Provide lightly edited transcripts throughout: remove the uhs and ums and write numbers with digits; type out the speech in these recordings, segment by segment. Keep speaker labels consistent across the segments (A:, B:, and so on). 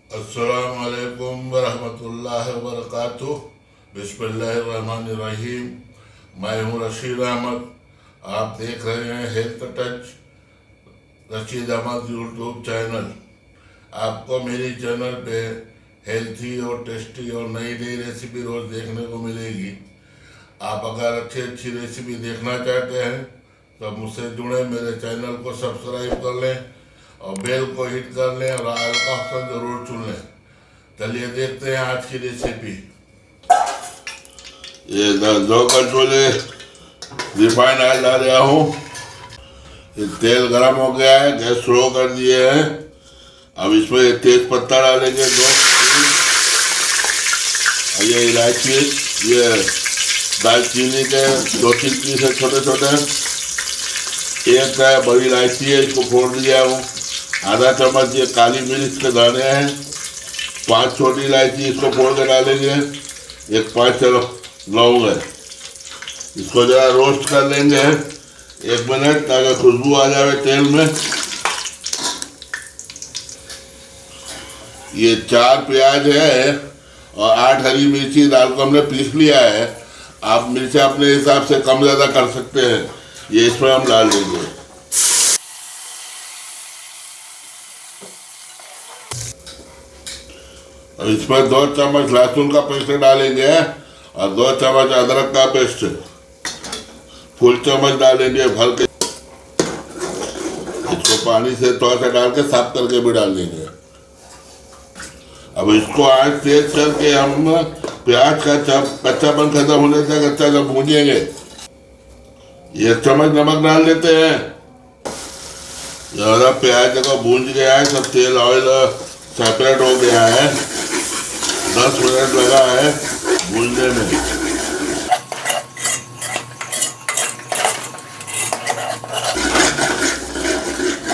A: अस्सलाम वालेकुम वरहमतुल्लाहि वबरकातुह। बिस्मिल्लाहिर्रहमानिर्रहीम। मैं हूँ रशीद अहमद। आप देख रहे हैं health touch Rashid Ahmed YouTube channel. आपको मेरी चैनल पे हेल्थी और टेस्टी और नई नई रेसिपी रोज़ देखने को मिलेगी। आप अगर अच्छी अच्छी रेसिपी देखना चाहते हैं तो मुझसे जुड़े, मेरे चैनल को सब्सक्राइब कर लें और बेल को हिट कर लें और आल का ऑप्शन ज़रूर चुन लें। चलिए देखते हैं आज की रेसिपी। ये 2 कटोरे रिफाइंड ऑयल डाल रहा हूँ। ये तेल गरम हो गया है, गैस स्लो कर दिए हैं। अब इसमें तेज पत्ता डालेंगे 2, ये इलायची, ये दालचीनी के 2-3 पीस है छोटे छोटे। एक बड़ी इलायची है, इसको फोड़ दिया हूँ। आधा चम्मच ये काली मिर्च के दाने हैं। 5 छोटी इलायची इसको फोड़ के डालेंगे। एक 5 लौंग है। इसको जरा रोस्ट कर लेंगे 1 मिनट, ताकि खुशबू आ जाए तेल में। ये 4 प्याज है और 8 हरी मिर्ची डाल को हमने पीस लिया है। आप मिर्ची अपने हिसाब से कम ज़्यादा कर सकते हैं। ये इसमें हम डाल देंगे। और इसमें 2 चम्मच लहसुन का पेस्ट डालेंगे और 2 चम्मच अदरक का पेस्ट फुल चम्मच डालेंगे भर के। इसको पानी से थोड़ा सा डाल के साफ करके भी डाल देंगे। अब इसको आंच तेज करके हम प्याज का कच्चापन खत्म होने तक अच्छा से भूनेंगे। 1 चम्मच नमक डाल देते हैं। ज़्यादा प्याज को भून गया है, सब तेल ऑयल सेपरेट हो गया है। 10 मिनट लगा है भूनने में।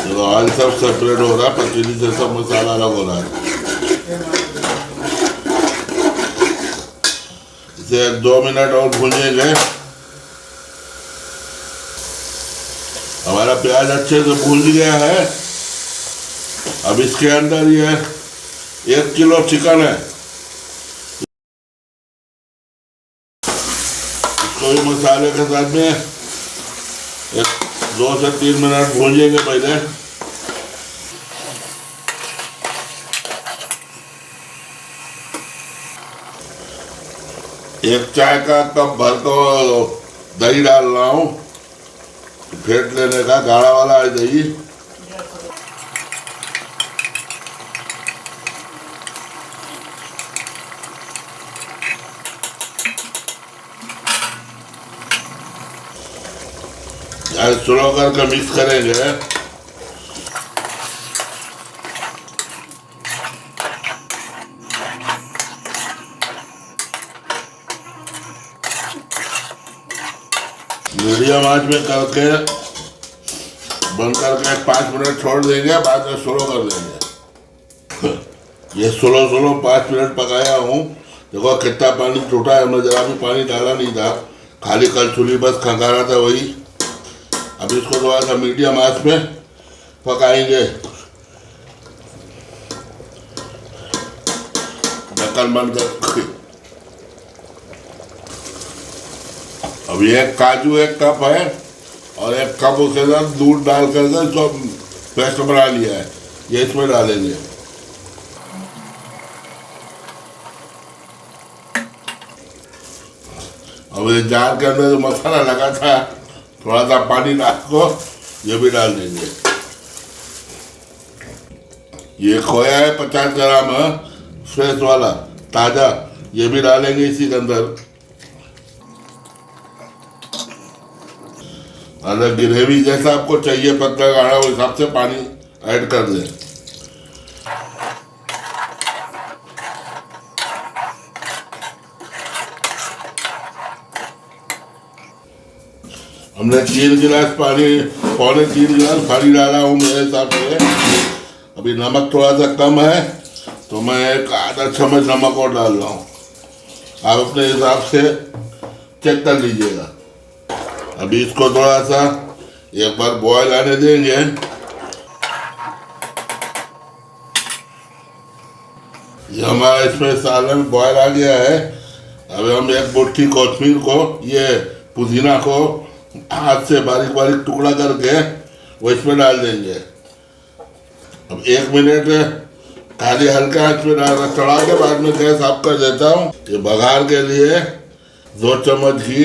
A: तो ऑयल सब सेपरेट हो रहा है, पतीली से सब मसाला अलग हो रहा है। इसे 2 मिनट और भूनेंगे। हमारा प्याज अच्छे से भून गया है। अब इसके अंदर ये 1 किलो चिकन है, इसको भी मसाले के साथ में 2 से 3 मिनट भूनेंगे पहले। एक चाय का कप भर को दही डाल रहा हूँ, फेंट लेने का, गाढ़ा वाला है दही। स्लो करके मिक्स करेंगे। मीडियम आंच में करके बंद करके 5 मिनट छोड़ देंगे, बाद में स्लो कर देंगे। ये स्लो 5 मिनट पकाया हूँ। देखो कितना पानी छूटा है, मैं जरा भी पानी डाला नहीं था, खाली कलछुली बस खंगारा था वही। अब इसको थोड़ा सा मीडियम आंच में पकाएंगे। ढक्कन बंद कर। अब ये काजू 1 कप है और 1 कप उसके साथ दूध डाल कर इसको पेस्ट बना लिया है, ये इसमें डालेंगे। अब ये जार के अंदर जो मसाला लगा था, थोड़ा सा पानी डाल को ये भी डाल देंगे। ये खोया है 50 ग्राम फ्रेश वाला ताज़ा, ये भी डालेंगे इसी के अंदर। अगर ग्रेवी जैसा आपको चाहिए पतला गाढ़ा, उस हिसाब से पानी ऐड कर दें। हमने 3 गिलास पानी, पौने 3 गिलास पानी डाला हूँ मेरे हिसाब से। अभी नमक थोड़ा सा कम है तो मैं 1 आधा चम्मच नमक और डाल रहा हूँ। आप अपने हिसाब से चेक कर लीजिएगा। अभी इसको थोड़ा सा एक बार बॉयल आने देंगे। ये हमारा इसमें सालन बॉयल आ गया है। अब हम एक मुट्ठी कोथमीर को, ये पुदीना को हाथ से बारीक बारीक टुकड़ा करके वो इसमें डाल देंगे। अब 1 मिनट खाली हल्का आंच में चढ़ा के बाद में गैस ऑफ कर देता हूँ। ये बघार के लिए 2 चम्मच घी,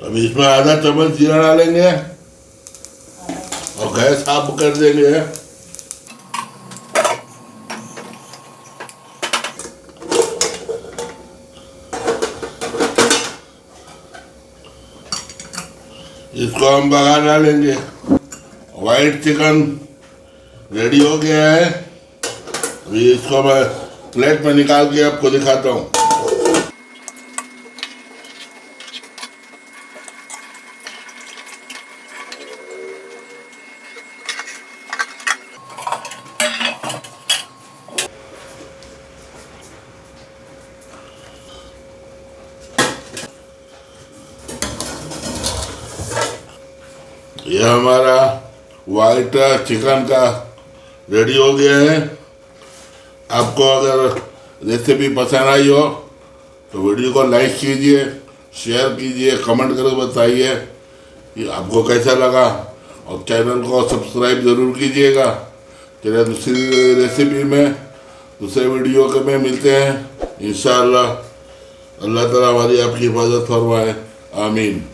A: अब इसमें आधा चम्मच जीरा डालेंगे और गैस ऑफ कर देंगे। इसको हम बघार डालेंगे। वाइट चिकन रेडी हो गया है। अभी इसको मैं प्लेट में निकाल के आपको दिखाता हूँ। ये हमारा वाइट चिकन का रेडी हो गया है। आपको अगर रेसिपी पसंद आई हो तो वीडियो को लाइक कीजिए, शेयर कीजिए, कमेंट करके बताइए कि आपको कैसा लगा और चैनल को सब्सक्राइब ज़रूर कीजिएगा। चलिए दूसरी रेसिपी में, दूसरे वीडियो के में मिलते हैं इंशाअल्लाह। अल्लाह ताला हमारी आपकी हिफाजत फरमाए, आमीन।